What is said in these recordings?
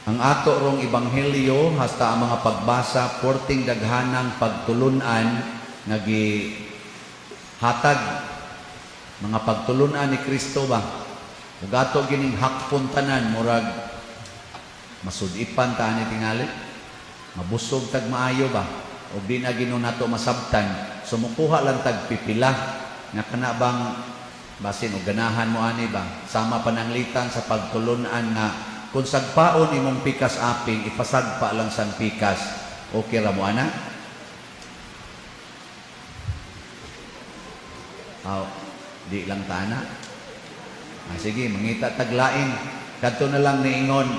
Ang ato rong ebanghelyo hasta ang mga pagbasa porting daghanang pagtulunan nga gihatag mga pagtulunan ni Kristo ba. Ug ato gining hakpon tanan murag masudipan ta ni tingali. Mabusog tag maayo ba. Ug di na Ginoo nato masabtan. Sumukuha lang tag pipila nga kana bang basin og ganahan mo ani ba. Sama pananglitan sa pagtulunan nga kung sagpaon imong pikas aping, ipasagpa lang sang pikas. Okay ra mo ana? Di lang ta ana. Sige, mangita taglain. Kadto na lang niingon.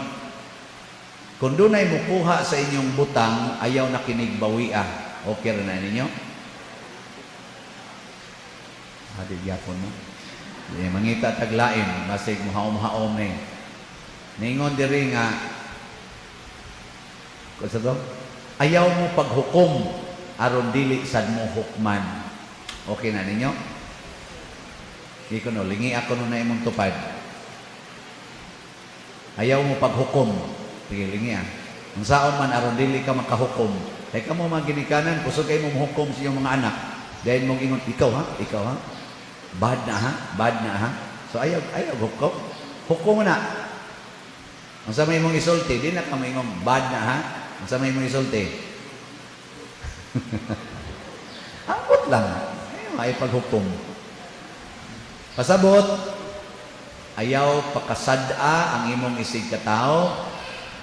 Kung dunay mukuha sa inyong butang, ayaw na kinigbawi ah. Okay ra na ninyo? Di gyapon mo. Mangita taglain, basig muhaom-haom ni. Ningon diri nga kuno ayaw mo paghukom aron dili sad mo hukman. Okay na ninyo? Iko no lingi ako no na imong tupad. Ayaw mo paghukom. Sige lingi ah. Ang saon man aron dili ka makahukom. Kay kamo maginikanan kusog kay mo hukom sa iyong mga anak. Dahil mong ingon ikaw ha. Bad na ha. So ayaw hukom. Hukom na. Ang sa may mong isulti, di na kami ngong bad na ha? Ang sa may mong isulti. Angkot lang. Ay paghukom. Pasabot, ayaw pakasada ang imong isig katao,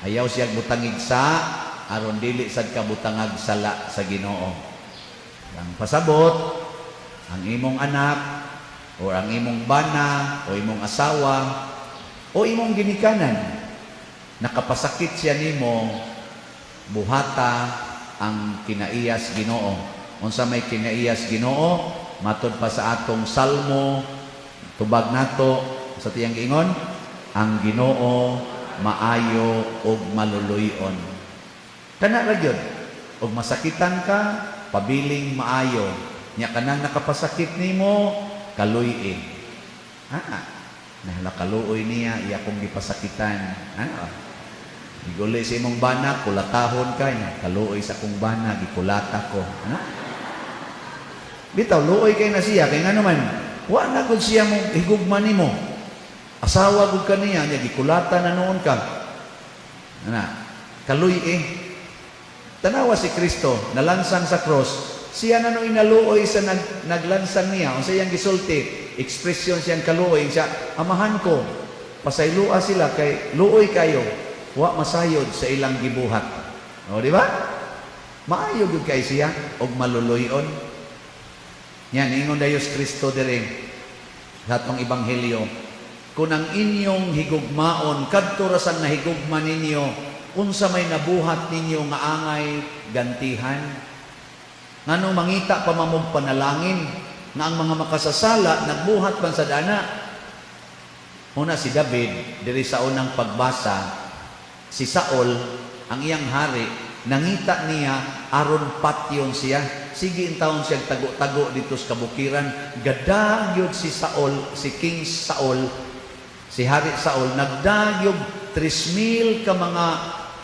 ayaw siyag butangig sa, aron dili sad ka butangag sala sa Ginoo. Ang pasabot, ang imong anak, o ang imong bana, o imong asawa, o imong ginikanan, nakapasakit siya nimo, buhata ang kinaiyas Ginoo. Unsa may kinaiyas Ginoo, matud pa sa atong salmo, tubag nato sa tiyang giingon, ang Ginoo maayo ug maluluyon. Kana ra gyud, ug masakitan ka, pabiling maayo. Nya kanang nakapasakit nimo, kaluy-i. Nahalakaluoy niya, iya kong gipasakitan. Giguli sa imong bana, kulatahon ka niya. Kaluoy sa kong bana, gikulata ko. Bitaw, luoy kay na siya. Kaya nga naman, wa na kung siya mong higugman ni mo. Asawa gud ka niya, gikulata na noon ka. Kaluy Tanawa si Kristo, nalansan sa cross. Siya na nung inaluoy sa naglansan niya. Kung sa iyang gisulti, ekspresyon siyang kaluoy. Siya, amahan ko, pasaylua sila kay luoy kayo. Wa masayod sa ilang gibuhat. O, di ba? Maayo gyud kay siya og maluluyon. Yan ingon Diyos Kristo dire sa atong ebanghelyo. Kung ang inyong higugmaon kadto ra sang nahigugma ninyo, unsa may nabuhat ninyo nga angay gantihan. Ngano mangita pa mamong panalangin nga ang mga makasasala nagbuhat man sa dana. Una si David diri sa unang pagbasa. Si Saul, ang iyang hari, nangita niya aron patyon siya. Sige intawon siya tago-tago dito sa kabukiran. Gadagyod si Saul, si King Saul, si Hari Saul, nagdagyog 3,000 ka mga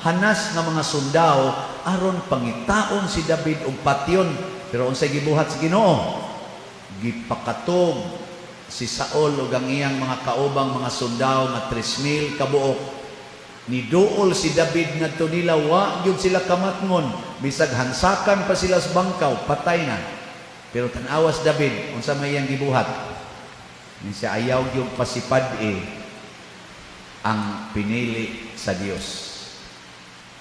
hanas nga mga sundao aron pangitaon si David og patyon. Pero unsay gibuhat sa Ginoo? Gipakatog si Saul ug ang iyang mga kaubang mga sundao nga 3,000 kabuok. Niduol si David ngadto nila, wa gyud sila kamatngon, bisag hansakan pa sila sa bangkaw, patay na. Pero tanawas David, unsa may iyang gibuhat? Siya ayaw gyud pasipad ang pinili sa Dios.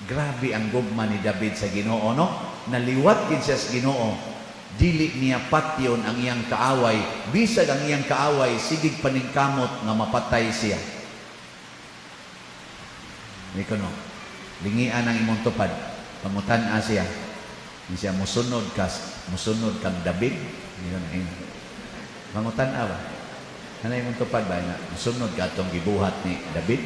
Grabe ang gugma ni David sa Ginoo, no? Naliwat gid siya sa Ginoo. Dili niya patyon ang iyang kaaway, bisag ang iyang kaaway sigig paningkamot nga mapatay siya. Ikono, lingian ang imong tupad, pangutan-a siya. Di siya musunod kang David. Pangutan-a ba? Ano imong tupad ba? Musunod ka itong gibuhat ni David?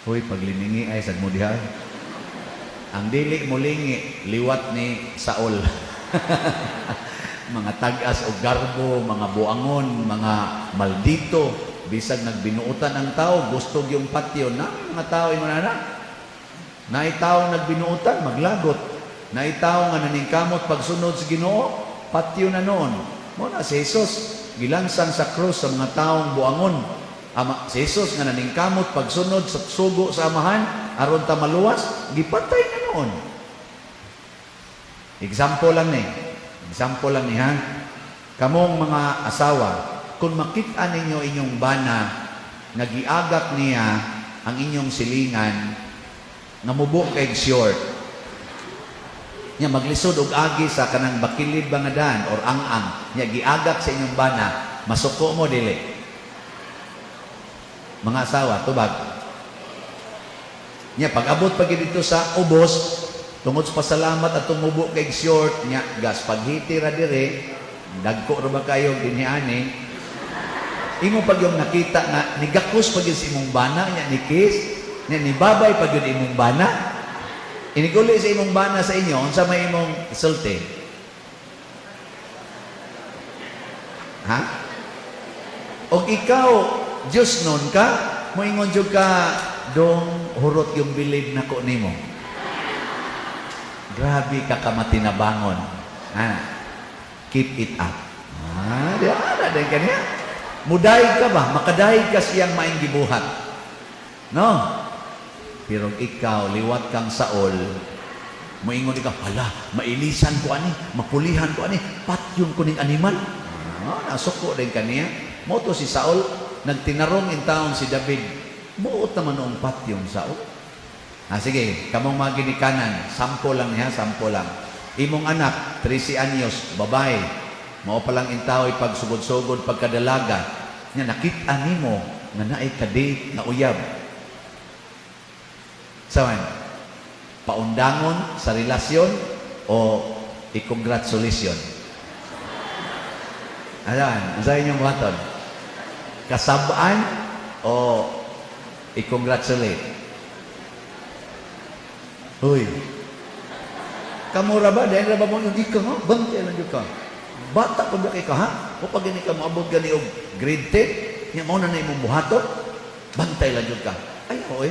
Huy, pagliningi ay sad mo diha. Ang dili mo lingi, liwat ni Saul. Mga tagas o garbo, mga buangon, mga maldito. bisag nagbinuutan ang tao, gusto yung patio na mga tao imo na. Naitaw nagbinuutan, maglagot. Naitaw nga naningkamot pagsunod sa Ginoo, patio na noon. Muna si Jesus, gilansang sa krus sa mga taong buangon. Si Jesus nga naningkamot pagsunod sa sugo sa amahan, aron ta maluwas, gipatay na noon. Example lang ni. Example lang ni ha. Kamong mga asawa, kung makita ninyo inyong bana, nagiagak niya ang inyong silingan, namubok kay short. Nya maglisod og agi sa kanang bakilid bangadan or ang-ang. Nya giagak sa inyong bana, masuko mo dili. Mga asawa, tubag. Nya pag-abot pag dito sa ubos, tungod sa pasalamat at tumubok kay short, nya gas paghiti ra dire, dagko ra ba kayo dinhiani? Imo pag yung nakita nga nigakos pag sa imong bana, nya nikis, nya nibabay pag yun imong bana, iniguli sa imong bana sa inyo, unsa may imong isulti? Ha? O ikaw, Diyos nun ka, moingon jud ka, dong hurot yung bilib na ko nimo. Grabe ka kamatinabangon. Keep it up. Di ana din kaniya. Mudayeg ka ba? Makadayeg ka siyang maing gibuhat. No? Pero ikaw, liwat kang Saul, moingon ikaw, hala, mailisan ko ani, mapulihan ko ani, patyon ko ning animal. Nasuko din kaniya. Moto si Saul, nagtinarong in taon si David, buot naman noong patyon Saul. Sige, kamong mga ginikanan, sampo lang niya, sampo lang. Imong anak, 13 anyos, babae, mao pa lang intaw pagsugod-sugod pagkadalaga, nga nakita nimo nga naay ka-date na uyab. Sawan, paundangon sa relasyon o i-congratulation? Ayan, sa inyong buhaton? Kasabaan o i-congratulate? Uy, kamura ba? Dahil na ba mo yung ikaw, ha? Bantay lang yung ka. Bata pa ba kayo ka, ha? O pag gani ka maabot gani o grade 10, nga mo na na imong buhaton, bantay lang yung ka. Ay, oo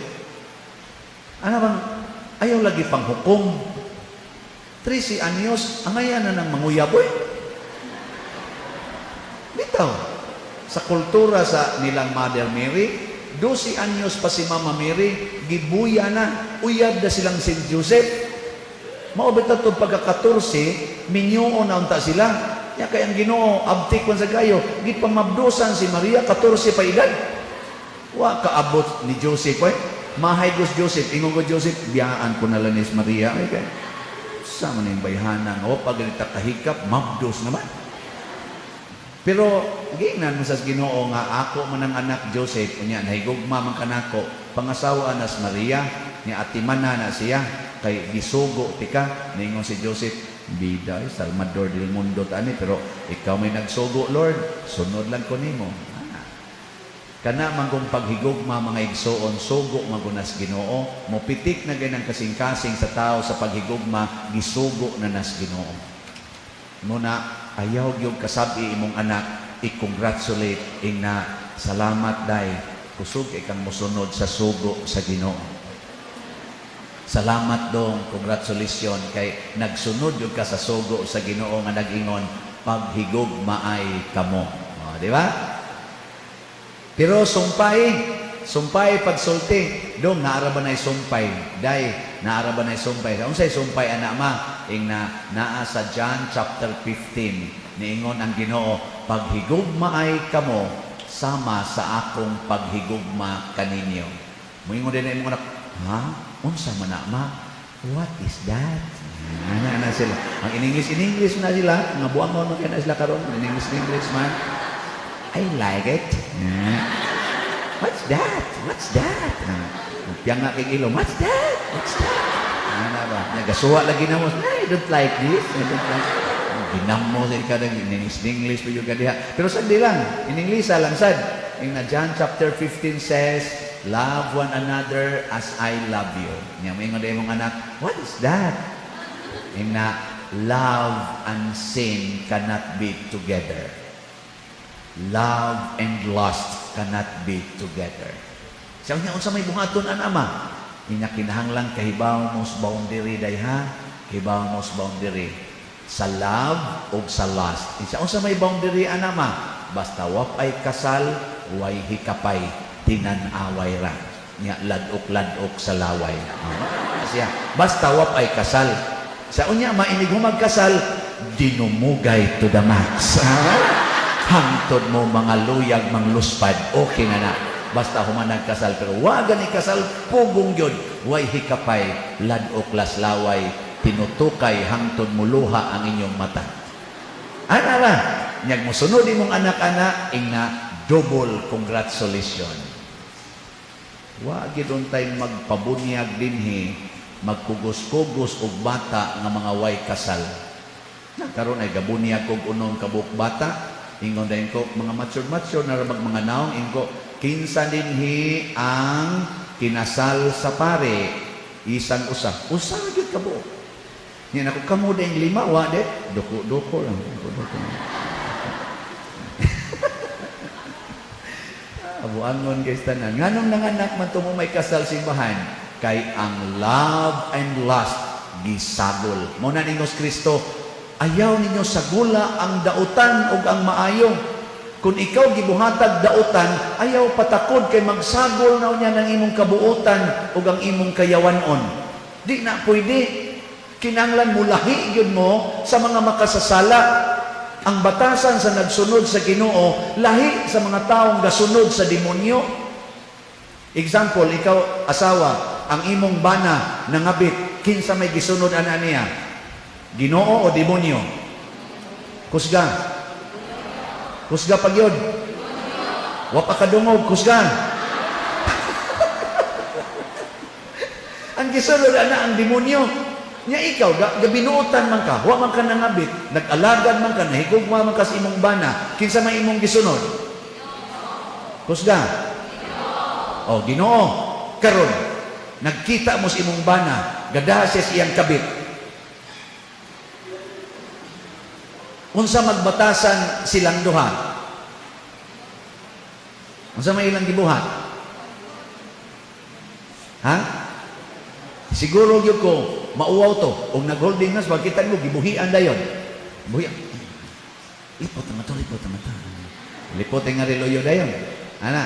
ano bang, ayaw lagi pang hukom. 13 anyos, ang ayan na ng manguyaboy. Bitaw, sa kultura sa nilang Mother Mary, 12 anyos pa si Mama Mary, gibuya na, uyab na silang St. Joseph. Maubit na itong pagka-14, minyoo na unta sila. Kaya kayang Ginoo, abtik man sa kayo, gipamabdusan si Maria, 14 pa edad. Wa kaabot ni Joseph, mahay Gus Joseph, ingon ko Joseph, biyaan ko na lang ni Maria. Ay kaya, sama na yung bayhanan. O, pag ganita kahikap, mabdos naman. Pero, giingnan mo sa Ginoo nga, ako man ang anak Joseph, kunya, nahigugma man kanako, pangasawa na si Maria, ni atimana na siya, kay gisugo, tika, ningon si Joseph, biday, Salvador del Mundo tani, pero ikaw may nagsugo, Lord, sunod lang ko nimo. Kana man kung paghigugma mga igsoon, sugo magunas Ginoo, mopitik na ganang kasing-kasing sa tao sa paghigugma, gisugo na nas Ginoo. Muna, ayaw yung kasabi imong anak, i-congratulate na salamat day, kusog ikang musunod sa sugo sa Ginoo. Salamat dong, congratulations kay nagsunod yung ka sa sugo sa Ginoo nga nag-ingon, paghigugma ay kamo. Di ba? Pero sumpay pagsulti, dong naaraban ay sumpay, day naaraban ay sumpay. Unsay sumpay anak ma? Ingna naa sa John chapter 15, niingon ang Ginoo, paghigugma ay kamo sama sa akong paghigugma kaninyo. Moingon din imong anak, ha? Unsa man na ma? What is that? Ana sila. Ang in English na sila, nga buangon man kana sila karon, in English man. I like it. What's that? What's that? Piyang nga kay ilo, what's that? What's that? Ano ba? Nagasuwa lagi na mo. I don't like this. I don't like it. Ginamo sa ikadang in English pa yung kadiha. Pero sandi lang. In English, lang sad. In John chapter 15 says, love one another as I love you. Nga may nga mong anak, what is that? In love and sin cannot be together. Love and lust cannot be together. Siya niya, unsa may buhaton an ama? Niya kinahanglan kahibaw mo sa boundary dayha, kahibaw mo sa boundary sa love o sa lust. Siya unsa may boundary an ama? Basta wapay kasal, way hikapay, tinan-away ra. Niya ladok-ladok sa laway. Siya, basta wapay kasal. Sa unya mainig humagkasal, dinumugay to the max. Hangtod mo mga luyag, mangluspad, okay na na. Basta humanag kasal, pero wagan ikasal, pugong yun. Way hikapay, ladok laslaway, tinutukay, hangtod mo luha ang inyong mata. Ana ra, nyag mo sunod imong anak-anak, ing na double congratulations. Wagi doon tayo magpabunyag dinhi, magkugos-kugos og bata nga mga way kasal. Nagkaroon ay gabunyag kog unong kabuk bata, ingon dayon ko mga mature na ramag mga naong ingo kinsa dinhi ang kinasal sa pare isang usa gyud kabo niya nako kamo ding lima wa de doko lang abuangon guys tanan nganong nanganak man tumo may kasal simbahan kay ang love and lust gisagol mo na ningos Kristo ayaw ninyo sagula ang dautan ug ang maayo. Kung ikaw gibuhatag dautan, ayaw patakod kay magsagol na niya ng imong kabuutan ug ang imong kayawanon. Di na pwede. Kinanglan mulahi yun mo sa mga makasasala. Ang batasan sa nagsunod sa Ginoo, lahi sa mga taong gasunod sa demonyo. Example, ikaw asawa, ang imong bana nangabit, kinsa may gisunod ana niya? Ginoo o demonyo? Kusga. Kusga pag yun. Wapa kadungog, kusga. Ang gisunod ana ang demonyo. Nya ikaw, gabinuotan man ka, wa man ka nangabit, nag-alagad man ka, nahigugma man ka sa imong bana, kinsa may imong gisunod? Kusga. O, Ginoo. Karon, nagkita mo sa imong bana, gadaha siya siyang kabit. Unsa magbatasan silang duha? Unsa may ilang gibuhat? Ha? Siguro gyud ko mauwaw to. Og nag-holding nas pagkita mo gibuhian dayon. Buhi. Lipot na to. Lipot nga reloyo dayon. Ana.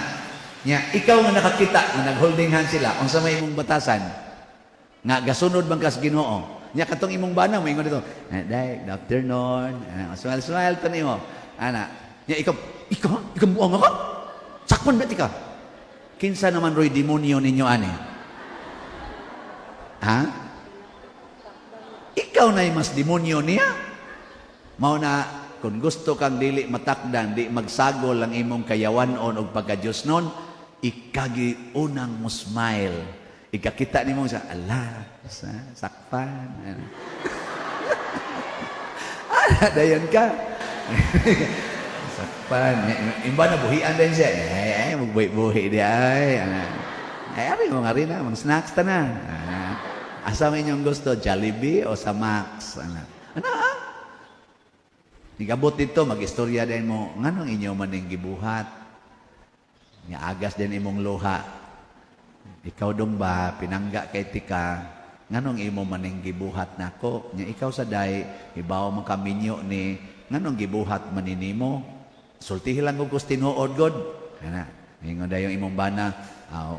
Nya ikaw nga nakakita nga nag-holding hand sila. Unsa may imong batasan? Nga gasunod bang kas Ginoo? Nya katong imong bana mo ingon dito. Day, good afternoon. Smile to nimo. Ana. Nya ikaw buang ako. Sakpan bet ka. Kinsa naman roy demonyo ninyo ani? Ha? Ikaw na mas demonyo niya. Mao na kung gusto kang dili matakdan, di magsagol ang imong kayawanon og pagka-Dios non, ikagi unang mo smile. Ikakita ni mo sa ala, sakpan. Dayon ka. Sakpan. Imba na buhian din siya. Magbuhi-buhi di ay. Ari mo nga rin na, mag-snacks ta na. Asa mo inyong gusto, Jollibee o sa Max? Ano? Nigabot dito, mag-istorya din mo, nganong inyo maning gibuhat? Agas din imong luha. Ikaw dong ba, pinangga kay tika, nganong imo maning gibuhat nako? Nya ikaw sa day, ibaw mo kaminyo ni, nganong gibuhat maninimo? Sultihi lang kung tinuod god. Kana, ingon dayon imong bana,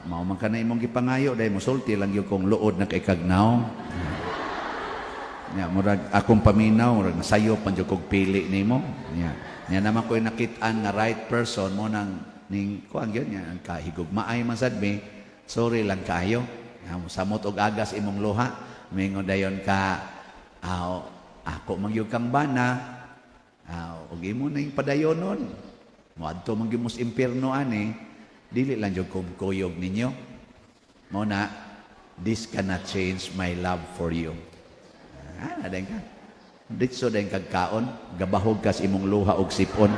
mao man ka na imong gipangayo, day mo sulti lang yung kung luod na kay kagnaw. Nya murag akong paminaw, murag nasayo pan jud kog pili nimo. Nya naman ko'y nakit-an na right person mo nang ning kuan gyud nya ang kahigugmaay man sad mi. Sorry lang kayo. Samot og agas imong luha. Mingon dayon ka, ako mangyog kang bana, og imo na yung padayonon. Muadto man gyud mo sa impierno ani, dili lang jud kuyog ninyo. Mao na, this cannot change my love for you. Dayon ka. Ditso dayon kag kaon, gabahog kas imong luha og sipon.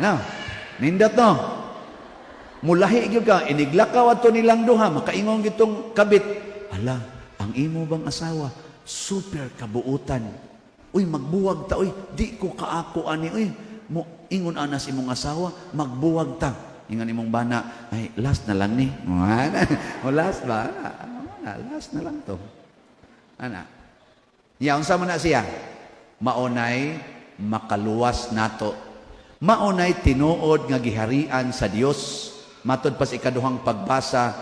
Ano? Nindot no? Mulahi gyud ka, iniglakaw ato nilang duha, makaingon gitong kabit. Ala, ang imo bang asawa, super kabuutan. Uy, magbuwag ta, uy, di ko kaako ani, uy. mo ingon anas imong asawa, magbuwag ta. Ingon imong bana, ay last na lang ni. O last ba? Last na lang to. Ana. Ya, unsa man na siya? Maunay makaluwas nato. Maunay tinuod nga giharian sa Dios. Matod pa sa ikaduhang pagbasa,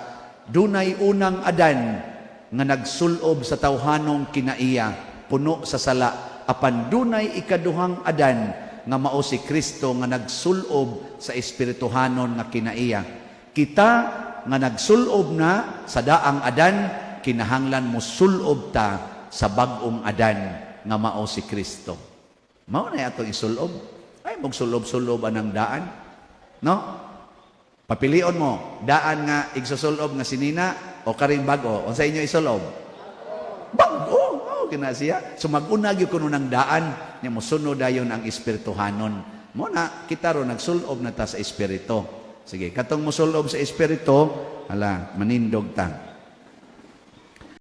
dunay unang Adan nga nagsulob sa tawhanong kinaiya, puno sa sala, apan dunay ikaduhang Adan nga mao si Kristo nga nagsulob sa espirituhanon nga kinaiya. Kita nga nagsulob na sa daang Adan, kinahanglan mo sulob ta sa bag-ong Adan nga mao si Kristo. Mao na atong isulob. Ay mong sulob-sulob anang daan. No? Papilion mo, daan nga igsusulob nga sinina o karing bago. Unsa inyo isulob? Bago. Oh, kina siya. So mag-una gyud kuno ng daan nya mosunod dayon ang espirituhanon. Mo na kita ro nagsulob na ta sa espiritu. Sige, katong mosulob sa espiritu, hala manindog ta.